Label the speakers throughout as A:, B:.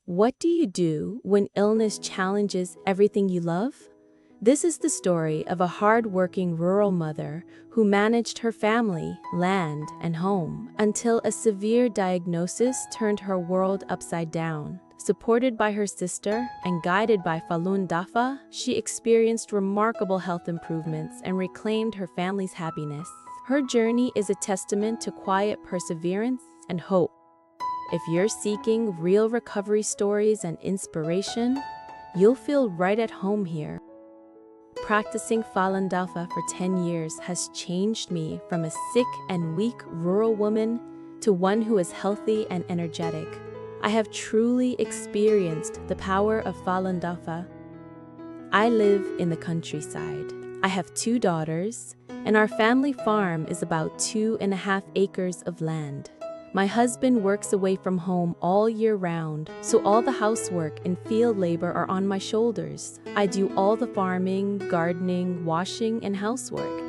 A: What do you do when illness challenges everything you love? This is the story of a hard-working rural mother who managed her family, land, and home until a severe diagnosis turned her world upside down. Supported by her sister and guided by Falun Dafa, she experienced remarkable health improvements and reclaimed her family's happiness. Her journey is a testament to quiet perseverance and hope. If you're seeking real recovery stories and inspiration, you'll feel right at home here. Practicing Falun Dafa for 10 years has changed me from a sick and weak rural woman to one who is healthy and energetic. I have truly experienced the power of Falun Dafa. I live in the countryside. I have 2 daughters, and our family farm is about 2.5 acres of land. My husband works away from home all year round, so all the housework and field labor are on my shoulders. I do all the farming, gardening, washing, and housework.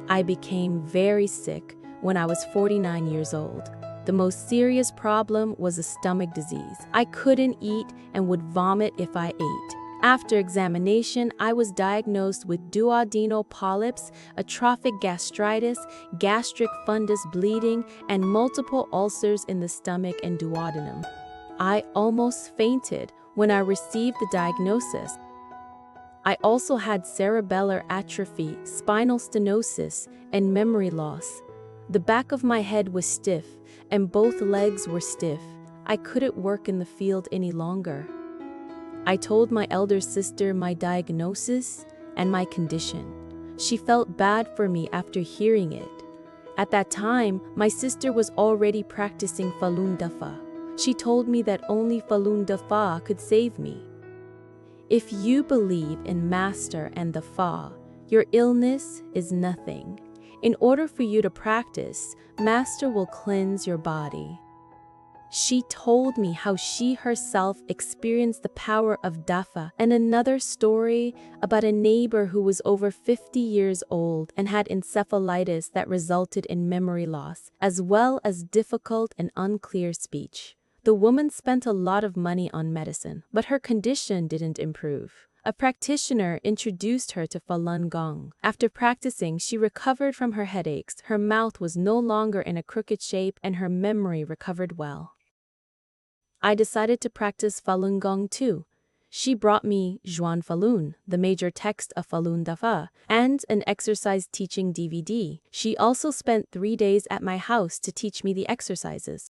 A: I became very sick when I was 49 years old. The most serious problem was a stomach disease. I couldn't eat and would vomit if I ate. After examination, I was diagnosed with duodenal polyps, atrophic gastritis, gastric fundus bleeding, and multiple ulcers in the stomach and duodenum. I almost fainted when I received the diagnosis. I also had cerebellar atrophy, spinal stenosis, and memory loss. The back of my head was stiff, and both legs were stiff. I couldn't work in the field any longer. I told my elder sister my diagnosis and my condition. She felt bad for me after hearing it. At that time, my sister was already practicing Falun Dafa. She told me that only Falun Dafa could save me. If you believe in Master and the Fa, your illness is nothing. In order for you to practice, Master will cleanse your body. She told me how she herself experienced the power of Dafa, and another story about a neighbor who was over 50 years old and had encephalitis that resulted in memory loss, as well as difficult and unclear speech. The woman spent a lot of money on medicine, but her condition didn't improve. A practitioner introduced her to Falun Gong. After practicing, she recovered from her headaches, her mouth was no longer in a crooked shape, and her memory recovered well. I decided to practice Falun Gong too. She brought me Zhuan Falun, the major text of Falun Dafa, and an exercise teaching DVD. She also spent 3 days at my house to teach me the exercises.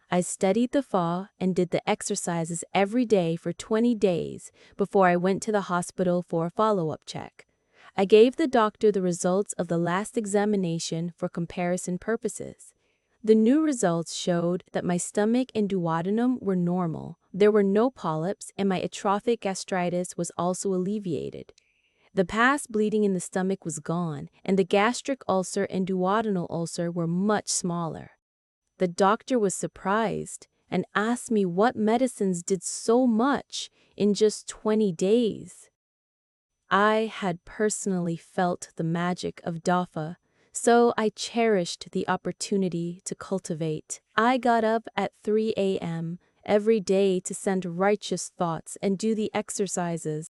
A: I studied the Fa and did the exercises every day for 20 days before I went to the hospital for a follow-up check. I gave the doctor the results of the last examination for comparison purposes. The new results showed that my stomach and duodenum were normal. There were no polyps, and my atrophic gastritis was also alleviated. The past bleeding in the stomach was gone, and the gastric ulcer and duodenal ulcer were much smaller. The doctor was surprised and asked me what medicines did so much in just 20 days. I had personally felt the magic of Dafa, so I cherished the opportunity to cultivate. I got up at 3 a.m. every day to send righteous thoughts and do the exercises.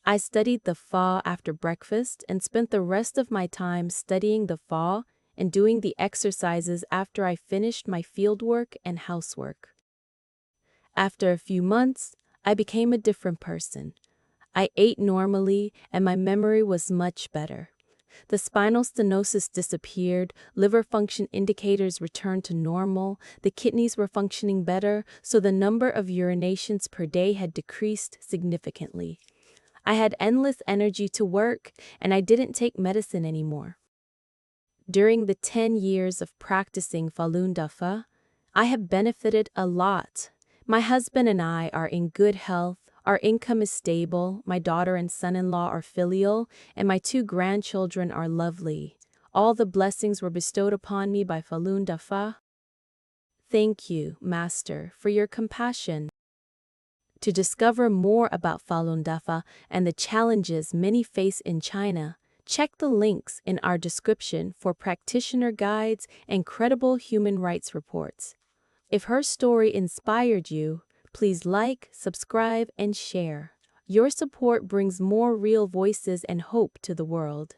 A: I studied the Fa after breakfast and spent the rest of my time studying the Fa and doing the exercises after I finished my fieldwork and housework. After a few months, I became a different person. I ate normally and my memory was much better. The spinal stenosis disappeared, liver function indicators returned to normal, the kidneys were functioning better, so the number of urinations per day had decreased significantly. I had endless energy to work, and I didn't take medicine anymore. During the 10 years of practicing Falun Dafa, I have benefited a lot. My husband and I are in good health. Our income is stable, my daughter and son-in-law are filial, and my 2 grandchildren are lovely. All the blessings were bestowed upon me by Falun Dafa. Thank you, Master, for your compassion. To discover more about Falun Dafa and the challenges many face in China, check the links in our description for practitioner guides and credible human rights reports. If her story inspired you, Please like, subscribe, and share. Your support brings more real voices and hope to the world.